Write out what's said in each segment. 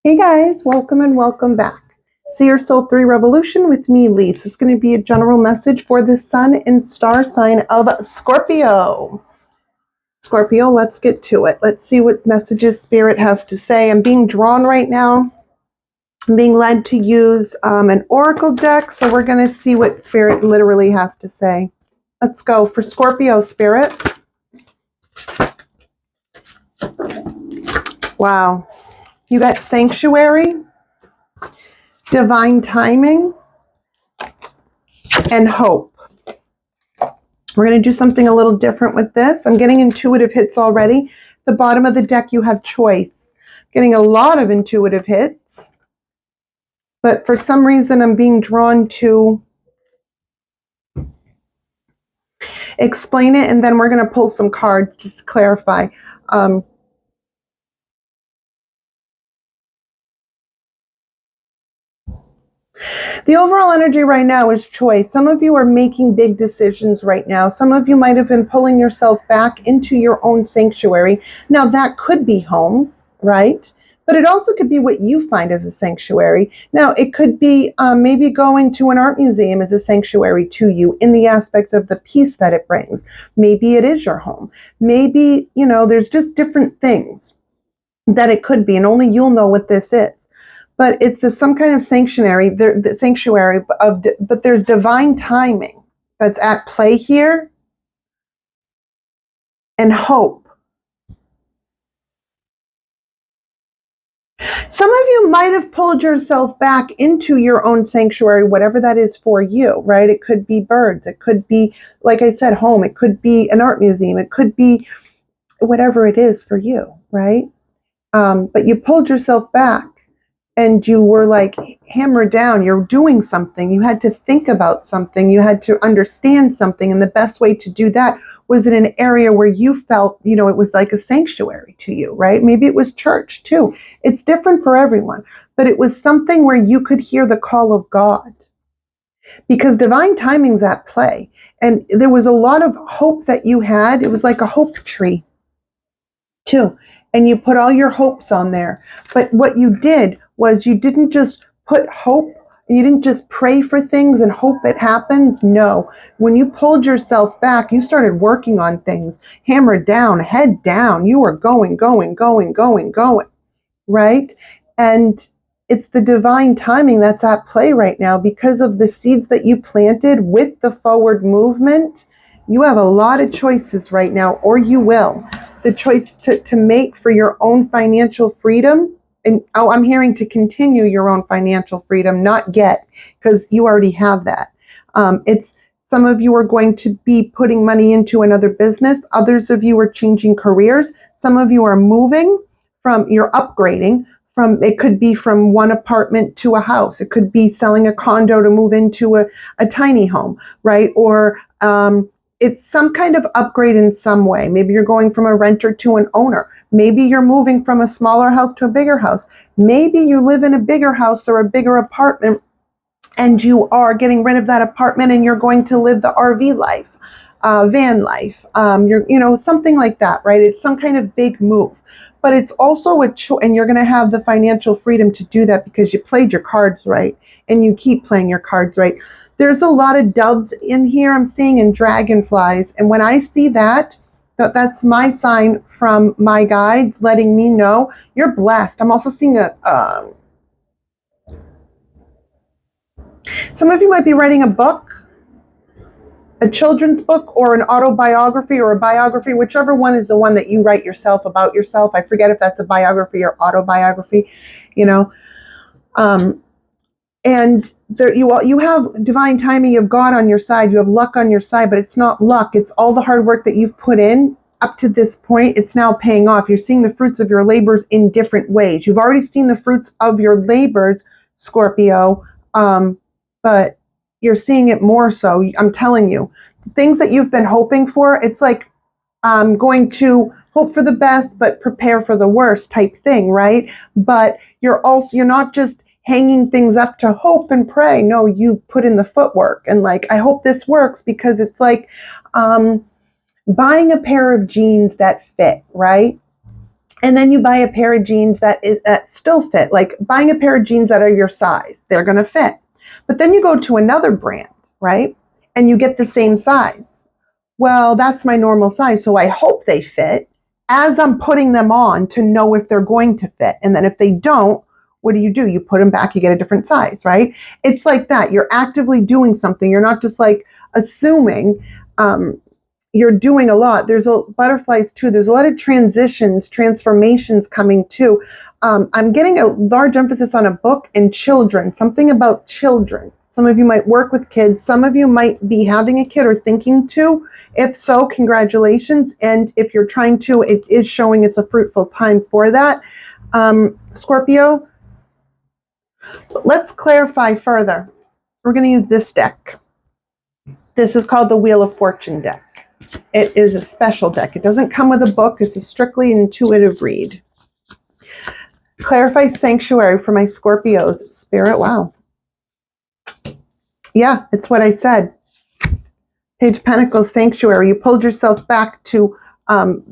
Hey guys, welcome and welcome back. See your Soul 3 Revolution with me, Lise. It's going to be a general message for the sun and star sign of Scorpio. Scorpio, let's get to it. Let's see what messages Spirit has to say. I'm being drawn right now. I'm being led to use an oracle deck, so we're going to see what Spirit literally has to say. Let's go for Scorpio, Spirit. Wow. You got sanctuary, divine timing, and hope. We're going to do something a little different with this. I'm getting intuitive hits already. At the bottom of the deck, you have choice. Getting a lot of intuitive hits. But for some reason, I'm being drawn to explain it, and then we're going to pull some cards just to clarify. The overall energy right now is choice. Some of you are making big decisions right now. Some of you might have been pulling yourself back into your own sanctuary. Now, that could be home, right? But it also could be what you find as a sanctuary. Now, it could be maybe going to an art museum as a sanctuary to you in the aspects of the peace that it brings. Maybe it is your home. Maybe, there's just different things that it could be, and only you'll know what this is. But it's some kind of sanctuary, but there's divine timing that's at play here, and hope. Some of you might have pulled yourself back into your own sanctuary, whatever that is for you, right? It could be birds. It could be, like I said, home. It could be an art museum. It could be whatever it is for you, right? But you pulled yourself back and you were like hammered down. You're doing something. You had to think about something. You had to understand something. And the best way to do that was in an area where you felt, it was like a sanctuary to you, right? Maybe it was church too. It's different for everyone, but it was something where you could hear the call of God because divine timing's at play. And there was a lot of hope that you had. It was like a hope tree too. And you put all your hopes on there. But what you did was you didn't just put hope, you didn't just pray for things and hope it happens. No. When you pulled yourself back, you started working on things, hammered down, head down. You were going, right? And it's the divine timing that's at play right now because of the seeds that you planted with the forward movement. You have a lot of choices right now, or you will. The choice to make for your own financial freedom. And I'm hearing to continue your own financial freedom, not get, because you already have that. It's some of you are going to be putting money into another business. Others of you are changing careers. Some of you are moving you're upgrading from, it could be from one apartment to a house. It could be selling a condo to move into a tiny home, right? Or it's some kind of upgrade in some way. Maybe you're going from a renter to an owner. Maybe you're moving from a smaller house to a bigger house. Maybe you live in a bigger house or a bigger apartment and you are getting rid of that apartment and you're going to live the RV life, van life, something like that, right? It's some kind of big move. But it's also a choice, and you're going to have the financial freedom to do that because you played your cards right and you keep playing your cards right. There's a lot of doves in here I'm seeing, and dragonflies. And when I see that, that's my sign from my guides letting me know you're blessed. I'm also seeing some of you might be writing a book, a children's book, or an autobiography or a biography, whichever one is the one that you write yourself about yourself. I forget if that's a biography or autobiography, and there, you have divine timing of God on your side. You have luck on your side, but it's not luck. It's all the hard work that you've put in up to this point. It's now paying off. You're seeing the fruits of your labors in different ways. You've already seen the fruits of your labors, Scorpio, but you're seeing it more so. I'm telling you, things that you've been hoping for, it's like going to hope for the best, but prepare for the worst type thing, right? But you're not just hanging things up to hope and pray. No, you put in the footwork and like, I hope this works, because it's like buying a pair of jeans that fit, right? And then you buy a pair of jeans that still fit, like buying a pair of jeans that are your size, they're going to fit. But then you go to another brand, right? And you get the same size. Well, that's my normal size, so I hope they fit as I'm putting them on to know if they're going to fit. And then if they don't, what do? You put them back, you get a different size, right? It's like that. You're actively doing something. You're not just like assuming. You're doing a lot. There's butterflies too. There's a lot of transitions, transformations coming too. I'm getting a large emphasis on a book and children, something about children. Some of you might work with kids. Some of you might be having a kid or thinking to. If so, congratulations. And if you're trying to, it is showing it's a fruitful time for that. Scorpio, let's clarify further. We're going to use this deck. This is called the Wheel of Fortune deck. It is a special deck. It doesn't come with a book. It's a strictly intuitive read. Clarify sanctuary for my Scorpios. Spirit, wow. Yeah, it's what I said. Page of Pentacles, sanctuary. You pulled yourself back to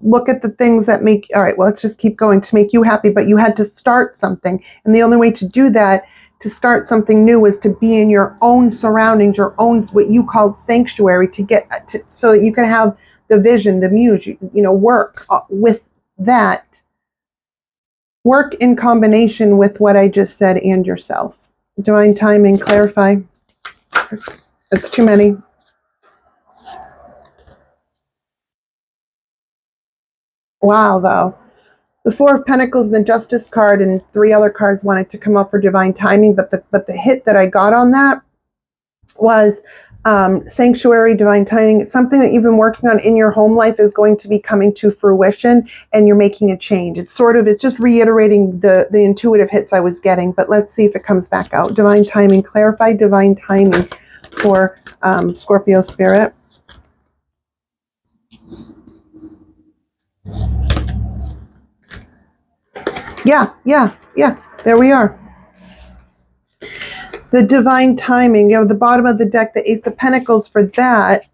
look at the things that make, all right, well, let's just keep going, to make you happy, but you had to start something. And the only way to do that, to start something new, was to be in your own surroundings, your own, what you called sanctuary, to get to, so that you can have the vision, the muse, work with that. Work in combination with what I just said and yourself. Divine timing, clarify. It's too many. Wow, though. The Four of Pentacles and the Justice card and 3 other cards wanted to come up for divine timing, but the hit that I got on that was sanctuary, divine timing. It's something that you've been working on in your home life is going to be coming to fruition, and you're making a change. It's just reiterating the intuitive hits I was getting, but let's see if it comes back out. Divine timing, clarify divine timing for Scorpio spirit. Yeah. There we are. The divine timing, the bottom of the deck, the Ace of Pentacles for that.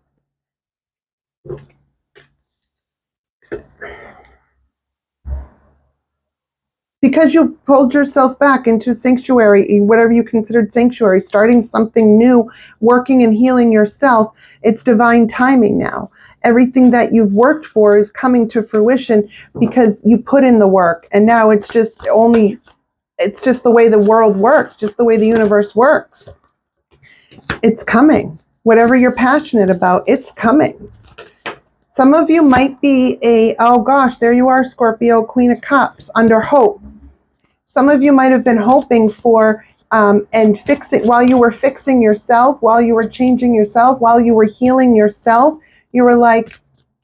Because you pulled yourself back into sanctuary, whatever you considered sanctuary, starting something new, working and healing yourself, it's divine timing now. Everything that you've worked for is coming to fruition because you put in the work. And now it's just the way the world works, just the way the universe works. It's coming. Whatever you're passionate about, it's coming. Some of you might be oh gosh, there you are, Scorpio, Queen of Cups, under hope. Some of you might have been hoping for and fixing, while you were fixing yourself, while you were changing yourself, while you were healing yourself, you were like,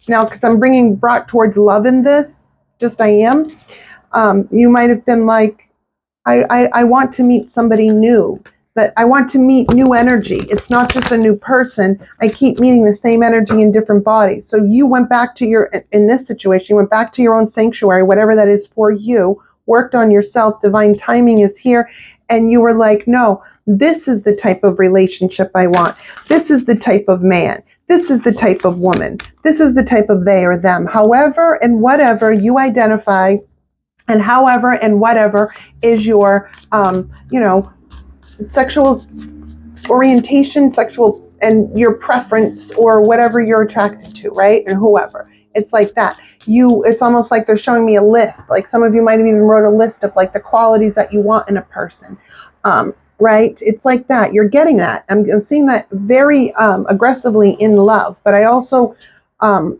now, because I'm brought towards love in this, just I am. You might have been like, I want to meet somebody new. But I want to meet new energy. It's not just a new person. I keep meeting the same energy in different bodies. So you went back to in this situation, you went back to your own sanctuary, whatever that is for you, worked on yourself, divine timing is here, and you were like, no, this is the type of relationship I want. This is the type of man. This is the type of woman. This is the type of they or them. However and whatever you identify, and however and whatever is your, sexual orientation, sexual, and your preference, or whatever you're attracted to, right? And whoever. It's like that. It's almost like they're showing me a list. Like some of you might have even wrote a list of like the qualities that you want in a person. Right? It's like that. You're getting that. I'm seeing that very aggressively in love, but I also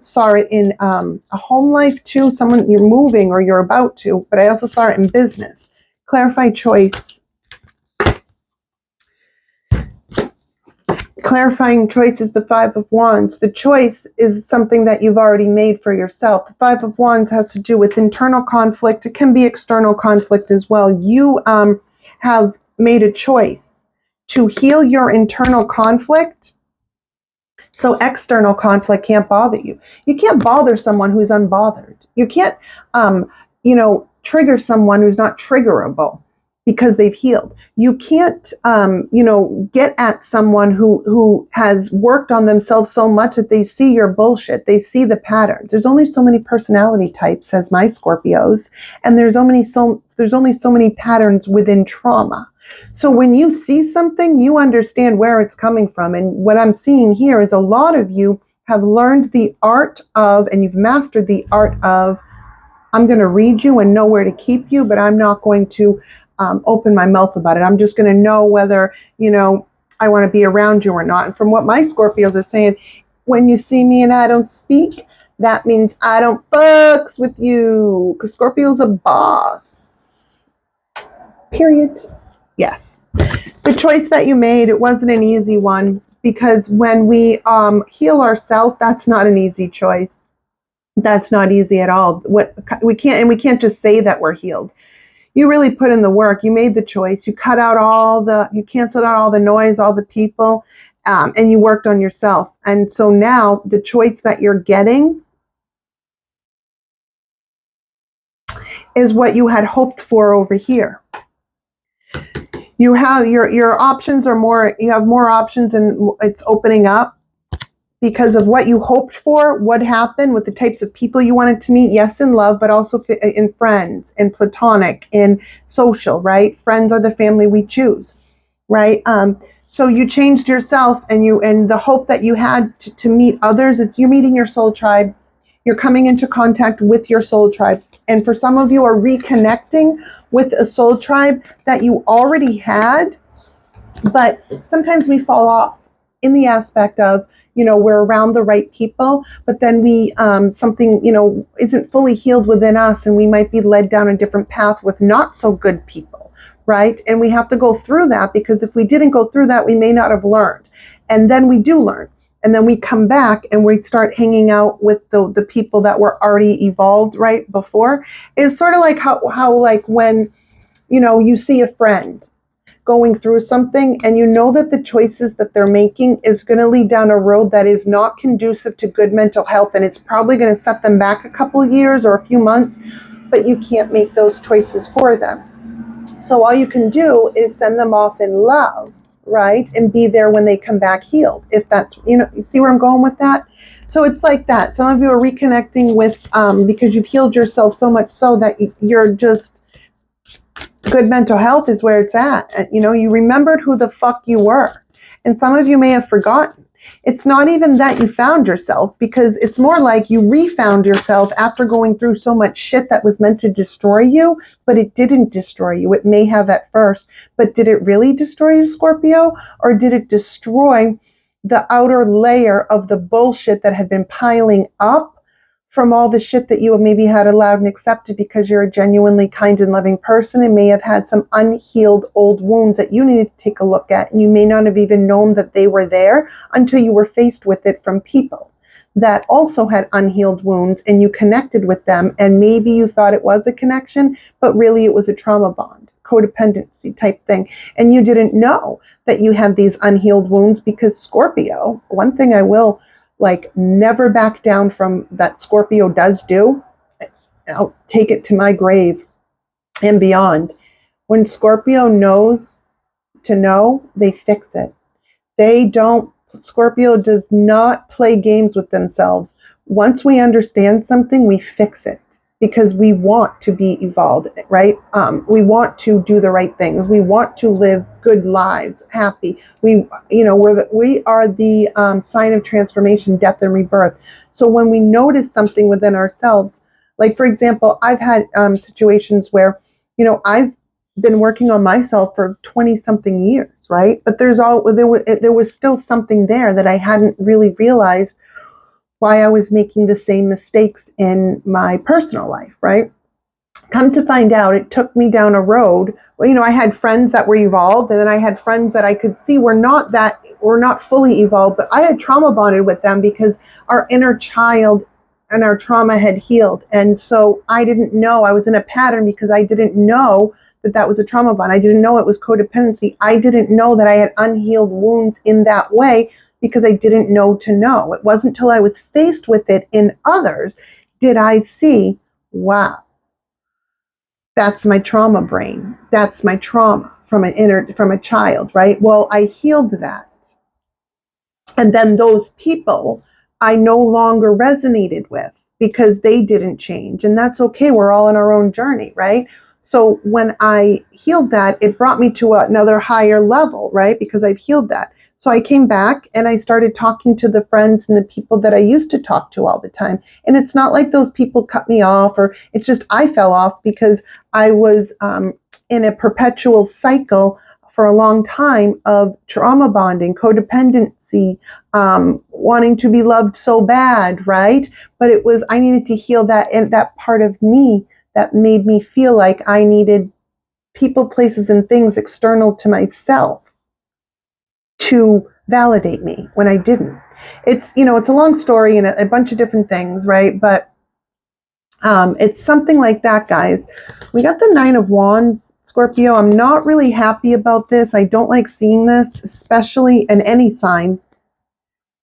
saw it in a home life too. Someone you're moving or you're about to, but I also saw it in business. Clarify choice. Clarifying choice is the Five of Wands. The choice is something that you've already made for yourself. The Five of Wands has to do with internal conflict. It can be external conflict as well. You have made a choice to heal your internal conflict, so external conflict can't bother you. You can't bother someone who's unbothered. You can't, trigger someone who's not triggerable. because they've healed. You can't, get at someone who has worked on themselves so much that they see your bullshit. They see the patterns. There's only so many personality types, says my Scorpios, and there's only so many patterns within trauma. So when you see something, you understand where it's coming from. And what I'm seeing here is a lot of you have learned the art of, and you've mastered the art of, I'm going to read you and know where to keep you, but I'm not going to open my mouth about it. I'm just going to know whether, I want to be around you or not. And from what my Scorpios are saying, when you see me and I don't speak, that means I don't fucks with you, because Scorpio's a boss. Period. Yes. The choice that you made, it wasn't an easy one, because when we heal ourselves, that's not an easy choice. That's not easy at all. We can't just say that we're healed. You really put in the work. You made the choice. You canceled out all the noise, all the people, and you worked on yourself. And so now the choice that you're getting is what you had hoped for over here. You have your options are more. You have more options, and it's opening up. Because of what you hoped for, what happened with the types of people you wanted to meet, yes, in love, but also in friends, in platonic, in social, right? Friends are the family we choose, right? So you changed yourself, and the hope that you had to meet others, you're meeting your soul tribe. You're coming into contact with your soul tribe. And for some of you are reconnecting with a soul tribe that you already had, but sometimes we fall off in the aspect of, we're around the right people, but then we, something, isn't fully healed within us, and we might be led down a different path with not so good people, right? And we have to go through that, because if we didn't go through that, we may not have learned. And then we do learn. And then we come back and we start hanging out with the people that were already evolved right before. It's sort of like how like when, you see a friend going through something, and you know that the choices that they're making is going to lead down a road that is not conducive to good mental health, and it's probably going to set them back a couple of years or a few months, but you can't make those choices for them. So all you can do is send them off in love, right? And be there when they come back healed. If that's, you see where I'm going with that? So it's like that. Some of you are reconnecting with, because you've healed yourself so much so that you're just, good mental health is where it's at. You remembered who the fuck you were. And some of you may have forgotten. It's not even that you found yourself, because it's more like you refound yourself after going through so much shit that was meant to destroy you, but it didn't destroy you. It may have at first, but did it really destroy you, Scorpio? Or did it destroy the outer layer of the bullshit that had been piling up from all the shit that you maybe had allowed and accepted because you're a genuinely kind and loving person, and may have had some unhealed old wounds that you needed to take a look at. And you may not have even known that they were there until you were faced with it from people that also had unhealed wounds, and you connected with them. And maybe you thought it was a connection, but really it was a trauma bond, codependency type thing. And you didn't know that you had these unhealed wounds, because Scorpio, one thing I will never back down from that Scorpio does do, I'll take it to my grave and beyond. When Scorpio knows to know, they fix it. Scorpio does not play games with themselves. Once we understand something, we fix it, because we want to be evolved, right? We want to do the right things. We want to live good lives, happy. We are the sign of transformation, death, and rebirth. So when we notice something within ourselves, like for example, I've had situations where, I've been working on myself for 20 something years, right? But there was still something there that I hadn't really realized, why I was making the same mistakes in my personal life, right? Come to find out, it took me down a road. Well, I had friends that were evolved, and then I had friends that I could see were not fully evolved, but I had trauma bonded with them because our inner child and our trauma had healed. And so I didn't know I was in a pattern, because I didn't know that was a trauma bond. I didn't know it was codependency. I didn't know that I had unhealed wounds in that way, because I didn't know to know. It wasn't until I was faced with it in others did I see, wow, That's my trauma brain. That's my trauma from a child, right? Well, I healed that. And then those people I no longer resonated with because they didn't change. And that's okay. We're all on our own journey, right? So when I healed that, it brought me to another higher level, right? Because I've healed that. So I came back and I started talking to the friends and the people that I used to talk to all the time. And it's not like those people cut me off, or it's just I fell off because I was in a perpetual cycle for a long time of trauma bonding, codependency, wanting to be loved so bad, right? But it was, I needed to heal that, and that part of me that made me feel like I needed people, places, and things external to myself to validate me when I didn't. It's, it's a long story and a bunch of different things, right? But it's something like that, guys. We got the Nine of Wands, Scorpio. I'm not really happy about this. I don't like seeing this, especially in any sign,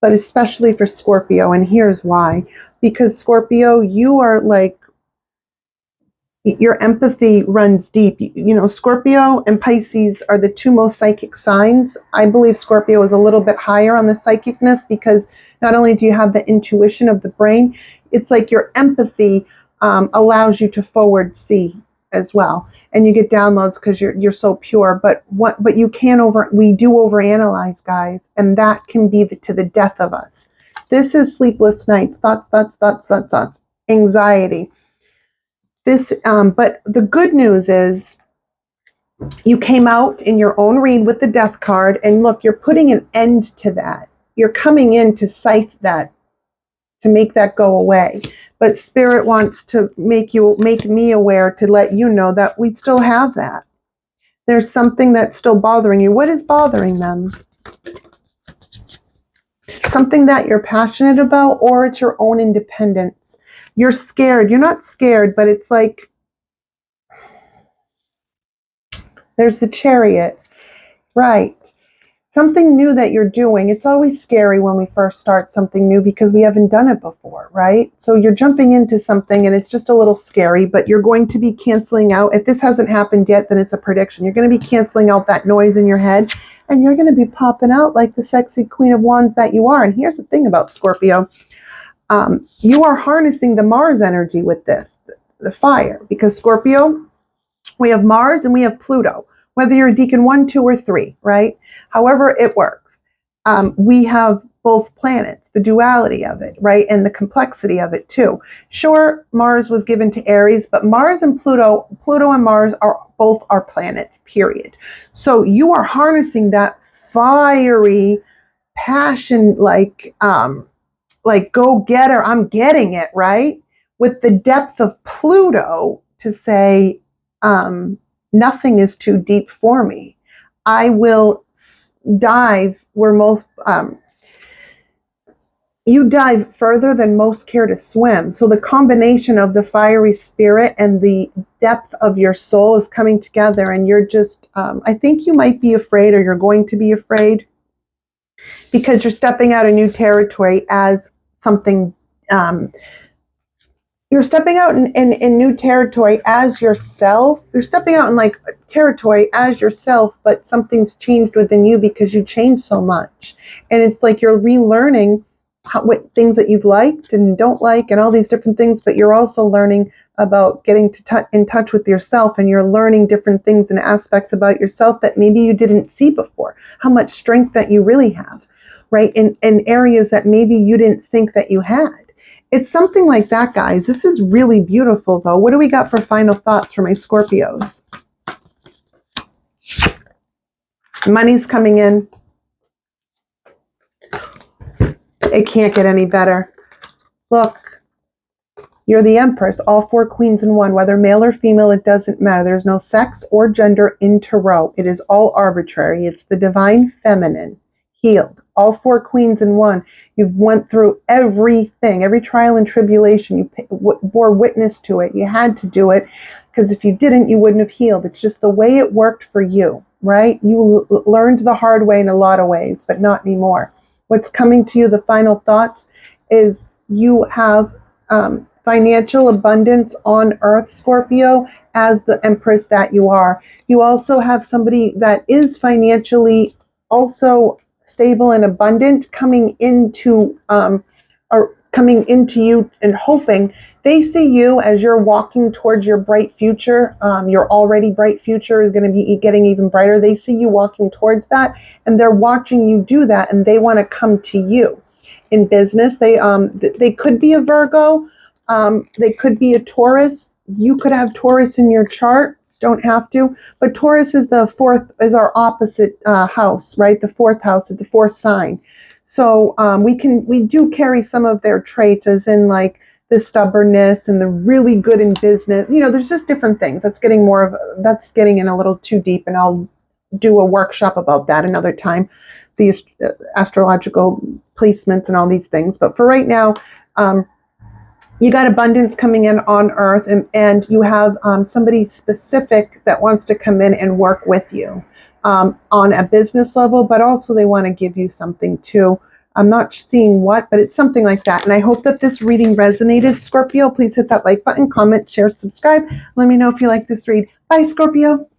but especially for Scorpio. And here's why. Because Scorpio, you are like, your empathy runs deep. Scorpio and Pisces are the two most psychic signs. I believe Scorpio is a little bit higher on the psychicness because not only do you have the intuition of the brain, it's like your empathy allows you to forward see as well, and you get downloads because you're so pure. But we do overanalyze, guys, and that can be to the death of us. This is sleepless nights, thoughts, anxiety. But the good news is you came out in your own read with the death card, and look, you're putting an end to that. You're coming in to scythe that, to make that go away. But Spirit wants to make me aware, to let you know that we still have that. There's something that's still bothering you. What is bothering them? Something that you're passionate about, or it's your own independence. You're scared. You're not scared, but it's like, there's the Chariot, right? Something new that you're doing. It's always scary when we first start something new because we haven't done it before, right? So you're jumping into something and it's just a little scary, but you're going to be canceling out. If this hasn't happened yet, then it's a prediction. You're going to be canceling out that noise in your head, and you're going to be popping out like the sexy Queen of Wands that you are. And here's the thing about Scorpio. You are harnessing the Mars energy with this, the fire, because Scorpio, we have Mars and we have Pluto, whether you're a Deacon 1, 2, or 3, right? However it works. We have both planets, the duality of it, right? And the complexity of it too. Sure, Mars was given to Aries, but Mars and Pluto and Mars are both our planets, period. So you are harnessing that fiery passion, like go-getter, I'm getting it, right? With the depth of Pluto to say, nothing is too deep for me. I will dive where most, you dive further than most care to swim. So the combination of the fiery spirit and the depth of your soul is coming together, and you're just, I think you might be afraid, or you're going to be afraid, because you're stepping out a new territory as something, you're stepping out in new territory as yourself. You're stepping out in like territory as yourself, but something's changed within you because you changed so much. And it's like you're relearning what things that you've liked and don't like and all these different things, but you're also learning about getting in touch with yourself, and you're learning different things and aspects about yourself that maybe you didn't see before. How much strength that you really have, right? In areas that maybe you didn't think that you had. It's something like that, guys. This is really beautiful, though. What do we got for final thoughts for my Scorpios? Money's coming in. It can't get any better. Look, you're the Empress, all 4 queens in one. Whether male or female, it doesn't matter. There's no sex or gender in tarot. It is all arbitrary. It's the divine feminine, healed. All 4 queens in one. You've went through everything, every trial and tribulation. You bore witness to it. You had to do it, because if you didn't, you wouldn't have healed. It's just the way it worked for you, right? You learned the hard way in a lot of ways, but not anymore. What's coming to you, the final thoughts, is you have financial abundance on earth, Scorpio, as the Empress that you are. You also have somebody that is financially also stable and abundant coming into you and hoping. They see you as you're walking towards your bright future. Your already bright future is going to be getting even brighter. They see you walking towards that, and they're watching you do that, and they want to come to you. In business, they could be a Virgo, they could be a Taurus. You could have Taurus in your chart. Don't have to, but Taurus is is our opposite house, right? The fourth house, the fourth sign. So we do carry some of their traits, as in like the stubbornness and the really good in business. There's just different things. That's getting in a little too deep, and I'll do a workshop about that another time. The astrological placements and all these things. But for right now, you got abundance coming in on earth, and you have somebody specific that wants to come in and work with you on a business level, but also they want to give you something too. I'm not seeing what, but it's something like that. And I hope that this reading resonated. Scorpio, please hit that like button, comment, share, subscribe. Let me know if you like this read. Bye, Scorpio.